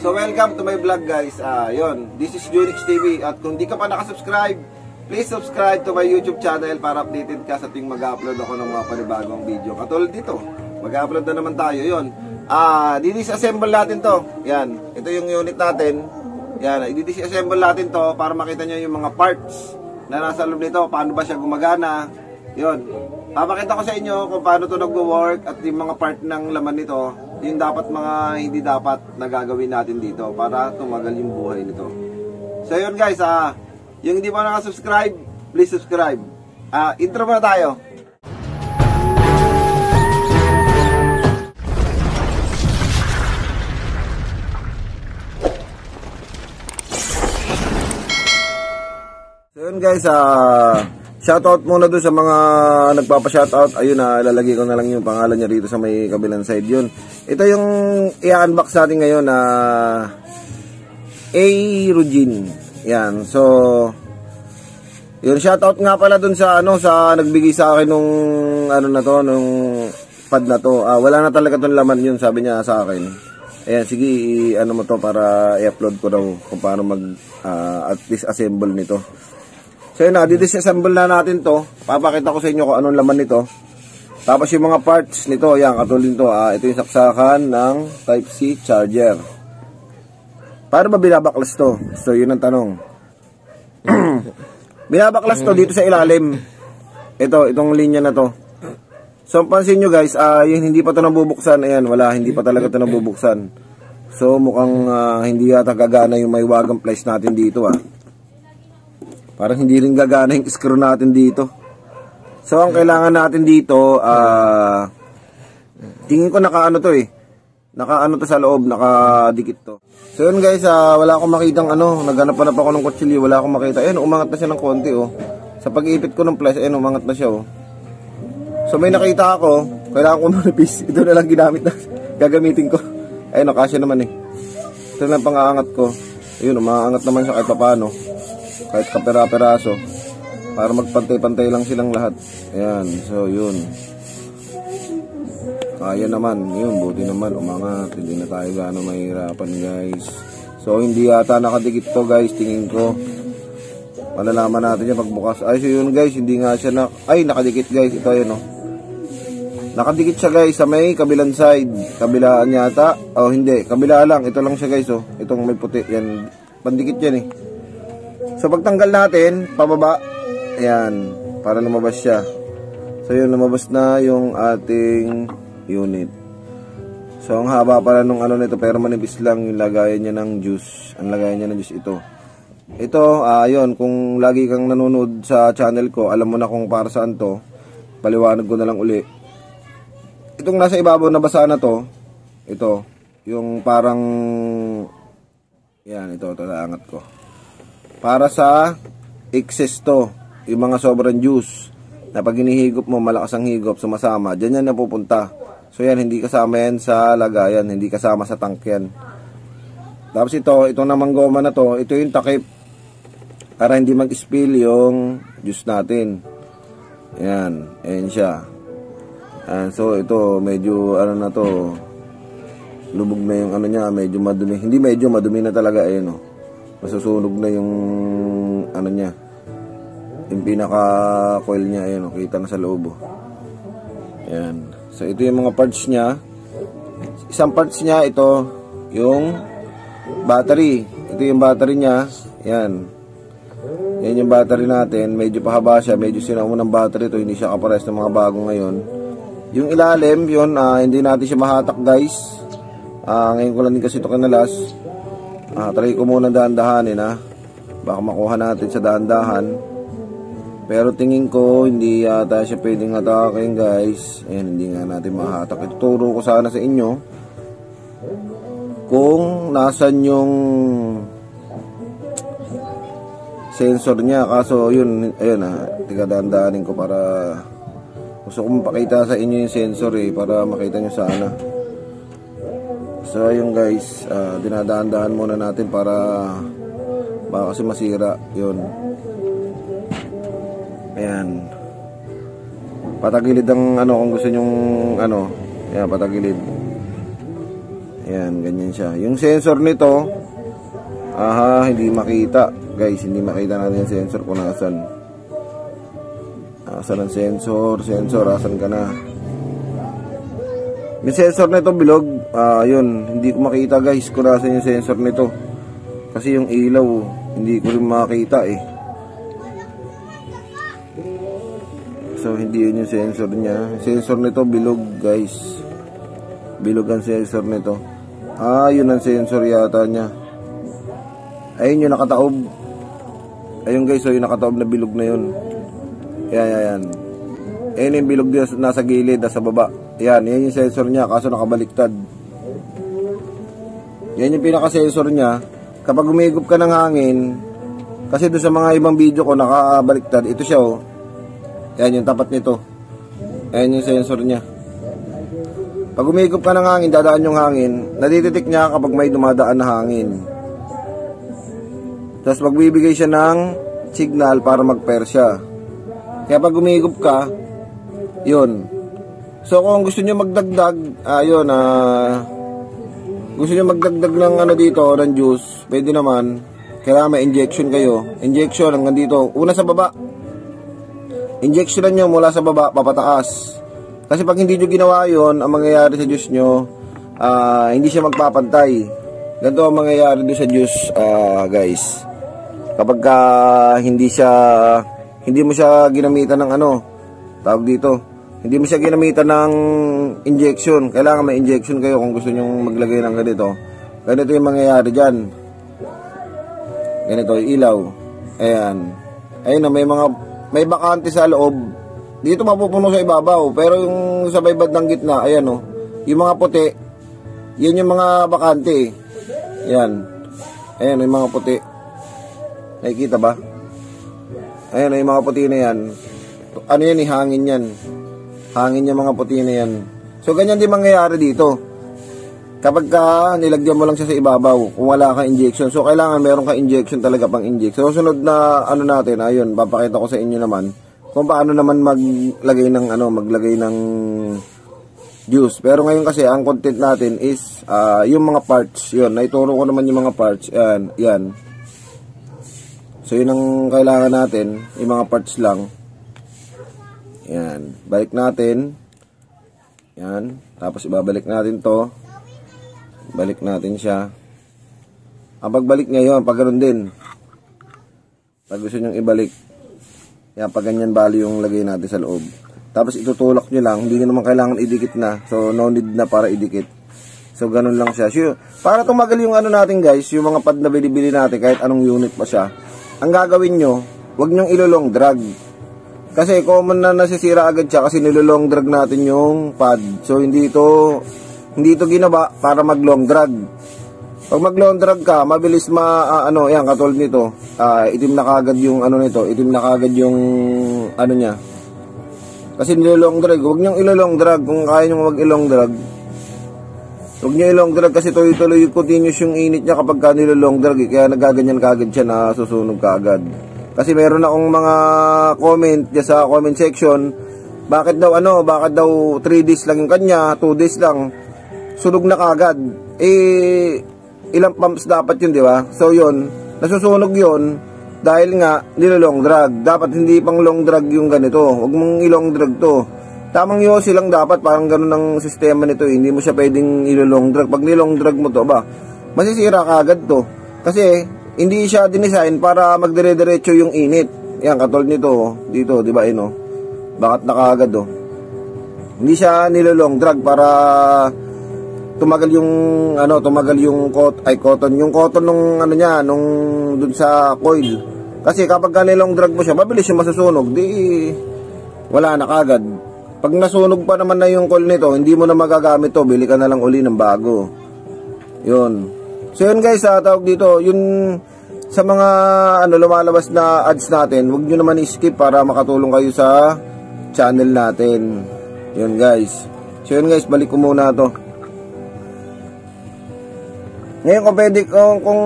So welcome to my vlog guys. Yon, this is Junix TV. At kung di ka pa nakasubscribe, please subscribe to my YouTube channel para updated ka sa tuwing mag-upload ako ng mga panibagong video. Katulad dito, mag-upload na naman tayo. Yon, didisassemble natin to. Yan, ito yung unit natin. Yan, i-disassemble natin to para makita nyo yung mga parts na nasa loob nito, paano ba siya gumagana. Yun, papakita ko sa inyo kung paano to nagwo-work at yung mga part ng laman nito, yung dapat mga hindi dapat na gagawin natin dito para tumagal yung buhay nito. So yun guys, yung hindi pa nakasubscribe, please subscribe. Intro muna tayo. So yun guys, shoutout muna doon sa mga nagpapa-shoutout. Ayun na, ilalagay ko na lang yung pangalan niya rito sa may kabilang side yun. Ito yung i-unbox natin ngayon na A-Rugin. Yan, so yun, shoutout nga pala doon sa sa nagbigay sa akin nung nung pad na to. Wala na talaga tong laman yun, sabi niya sa akin. Ayan, sige, mo to para i-upload ko daw kung paano mag at least assemble nito. So yun na, disassemble na natin to. Papakita ko sa inyo kung anong laman nito. Tapos yung mga parts nito, yan, katulad nito. Ito yung saksakan ng Type-C charger. Paano ba binabaklas to? So yun ang tanong. Binabaklas to dito sa ilalim. Itong linya na to. So pansin nyo guys, yung hindi pa to nabubuksan. Ayan, wala, hindi pa talaga to nabubuksan. So mukhang hindi yata gagana yung may wagang place natin dito Parang hindi rin gagana yung screw natin dito. So ang kailangan natin dito, tingin ko nakaano to nakaano to sa loob, nakadikit to. So yun guys, wala akong makitang naghanap-hanap ako ng kutsilyo, wala akong makita. Ayun, umangat na siya ng konti Sa pag-ipit ko ng plus, ayun, umangat na siya So may nakita ako, kailangan ko manipis. Ito na lang gagamitin ko. Ayun, kasya naman Ito na lang pang-aangat ko. Ayun, umaangat naman siya kahit papaano. Kahit kapera-peraso. Para magpantay-pantay lang silang lahat. Ayan, so yun. Kaya naman, yun, buti naman, umangat. Hindi na tayo gano'ng mahirapan guys. So hindi yata nakadikit to guys, tingin ko. Malalaman natin yan pagbukas. Ay, so yun guys, hindi nga siya nakadikit guys. Ito yun nakadikit siya guys sa may kabilang side. Kabilaan yata. Hindi, kabila lang. Ito lang siya guys Itong may puti. Yan, pandikit yan So pagtanggal natin, pababa. Ayan, para lumabas siya. So yun, lumabas na yung ating unit. So ang haba pala nung nito, pero manipis lang yung lagayan niya ng juice. Ang lagayan niya ng juice ito, ayun, kung lagi kang nanonood sa channel ko, alam mo na kung para saan to. Paliwanag ko na lang uli. Itong nasa ibabaw na basa na to, ito, yung parang, yan, ito, naangat ko. Para sa excess to, yung mga sobrang juice, na pag hinihigop mo, malakas ang higop, sumasama, dyan yan napupunta. So yan, hindi kasama yan sa lagayan, hindi kasama sa tank yan. Tapos itong namang goma na to, ito yung takip, para hindi mag-spill yung juice natin. Ayan, ayan siya. So ito, medyo na to, lubog na yung niya, medyo madumi. Hindi medyo, madumi na talaga, masusunog na yung niya, yung pinaka coil niya, kita na sa loob. Ayan. So ito yung mga parts niya. Isang parts niya, ito yung battery. Ito yung battery niya. Ayan. Yan yung battery natin. Medyo pahaba siya, medyo sinaumo ng battery ito, hindi siya kapares ng mga bago ngayon. Yung ilalim, yun, hindi natin siya mahatak guys. Ngayon ko lang din kasi ito kinalas. Try ko muna dahan-dahanin baka makuha natin sa dahan-dahan. Pero tingin ko hindi yata siya pwedeng hatakin guys. Ayan, hindi nga natin mahatak. Ituturo ko sana sa inyo kung nasan yung sensor niya. Kaso yun, ayun tiga dahan-dahanin ko para gusto kong pakita sa inyo yung sensor para makita nyo sana. So ayun guys, dinadaan-daan muna natin para baka kasi masira yun. Ayan, patagilid ang kung gusto nyong ayan, patagilid. Ayan, ganyan siya. Yung sensor nito, hindi makita. Guys, hindi makita natin yung sensor kung nasan. Asan ang sensor? Sensor, asan ka na? Yung sensor nito bilog. Yun, hindi ko makita guys kung nasan yung sensor nito. Kasi yung ilaw, hindi ko rin makita eh. So, hindi yun yung sensor niya. Sensor nito bilog guys. Bilog ang sensor nito. Yun ang sensor yata niya. Ayun yung nakataob. Ayun guys, so yung nakataob na bilog na yun. Ayan. Ayun yung bilog din nasa gilid, nasa baba. Ayan, yan yung sensor niya, kaso nakabaliktad. Yan yung pinaka-sensor niya. Kapag umigop ka ng hangin, kasi doon sa mga ibang video ko nakabaliktad, ito siya oh. Ayan yung tapat nito. Ayan yung sensor niya. Pag umigop ka ng hangin, dadaan yung hangin, nadidetect niya kapag may dumadaan na hangin. Tapos magbibigay siya ng signal para mag-pair siya. Kaya pag umigop ka, yun. So kung gusto niyo magdagdag, gusto niyo magdagdag ng ano dito, ng juice, pwede naman. Kailangan may injection kayo. Injection hanggang dito. Una sa baba. Injectionan nyo mula sa baba, papataas. Kasi pag hindi nyo ginawa yun, ang mangyayari sa juice nyo, hindi siya magpapantay. Ganito ang mangyayari doon sa juice, guys. Kapag hindi mo siya ginamitan ng tawag dito, hindi mo siya ginamitan ng injection. Kailangan may injection kayo kung gusto nyo maglagay ng ganito. Ganito yung mangyayari dyan. Ganito yung ilaw. Ayan. Ayun na, may bakante sa loob. Dito mapupuno sa ibabaw. Pero yung sa may bandang gitna, ayan o. Yung mga puti, yan yung mga bakante. Ayan. Ayan yung mga puti. Nakikita ba? Ayan yung mga puti na yan. Ano yan, hangin yan. Hangin yung mga puti na yan. So ganyan din mangyayari dito. Kapag nilagyan mo lang siya sa ibabaw, kung wala kang injection. So kailangan meron kang injection talaga pang inject. So sunod na natin, ayun, papakita ko sa inyo naman kung paano naman maglagay ng juice. Pero ngayon kasi ang content natin is yung mga parts. Yun, naituro ko naman yung mga parts. Yan. So yun ang kailangan natin, yung mga parts lang. Yan, balik natin. Yan, tapos ibabalik natin to. Balik natin siya. Ang pagbalik ngayon, pag ganoon din. Pag gusto nyo ibalik, yan, pag ganyan bali yung lagay natin sa loob. Tapos itutulak nyo lang, hindi nyo naman kailangan idikit na. So no need na para idikit. So ganun lang siya. So, para tumagal yung natin guys, yung mga pad na binibili natin, kahit anong unit pa siya, ang gagawin nyo, huwag nyong ilolong drag. Kasi common na nasisira agad siya kasi nilolong drag natin yung pad. So hindi ito ginaba para mag long drag. Pag mag long drag ka, mabilis yan katulad nito. Itim na kagad yung nito, itim na kagad yung niya. Kasi nilolong drag, huwag niyo ilolong drag kung kaya niyo mag-ilong drag. Huwag niyo ilong drag kasi tuloy-tuloy continuous yung init niya kapag nilolong drag, kaya nagaganyan kagad siya na susunog kagad. Kasi meron akong mga comment diyan sa comment section, bakit daw 3 days lang yung kanya, 2 days lang, sunog na kagad. Ilang pumps dapat yun, di ba? So yun, nasusunog yun dahil nga nilolong drag. Dapat hindi pang long drag yung ganito. Huwag mong ilong drag to. Tamang yosi lang dapat, parang ganun ang sistema nito. Hindi mo siya pwedeng ilolong drag. Pag nilong drag mo to ba, masisira kagad to. Kasi hindi siya dinesign para magdire-diretso yung init. Yan, katulad nito, dito, di ba, bakat na kagad, Hindi siya nilolong drag para tumagal yung cotton, yung cotton nung nung dun sa coil. Kasi kapag nilong drag mo siya, mabilis siya masusunog, di wala na kagad. Pag nasunog pa naman na yung coil nito, hindi mo na magagamit to, bili ka na lang uli ng bago. Yun. So yun guys, tawag dito, yun sa mga lumalabas na ads natin, huwag nyo naman i-skip para makatulong kayo sa channel natin. Yun guys. So yun guys, balik ko muna to. Ngayon kung pwede, kung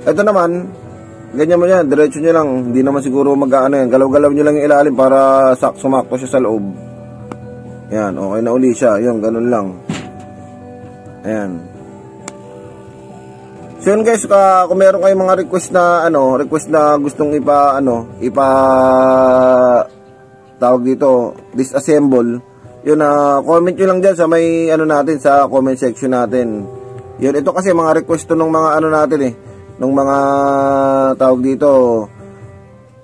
ito naman, ganyan mo yan, diretso nyo lang, hindi naman siguro yan, galaw-galaw nyo lang yung ilalim para sumakto siya sa loob. Yan, okay na uli siya, yun, ganun lang. Ayan. So yun guys, kung meron kayong mga request na gustong tawag dito, disassemble, yun comment nyo lang dyan sa may natin, sa comment section natin. Yun, ito kasi mga request to ng mga natin ng mga tawag dito,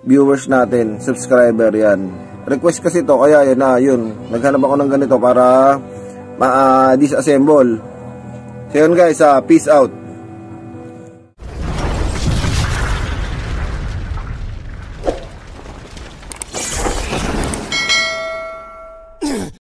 viewers natin, subscriber yan. Request kasi to, kaya yun, naghanap ako ng ganito para disassemble. So yun guys, peace out.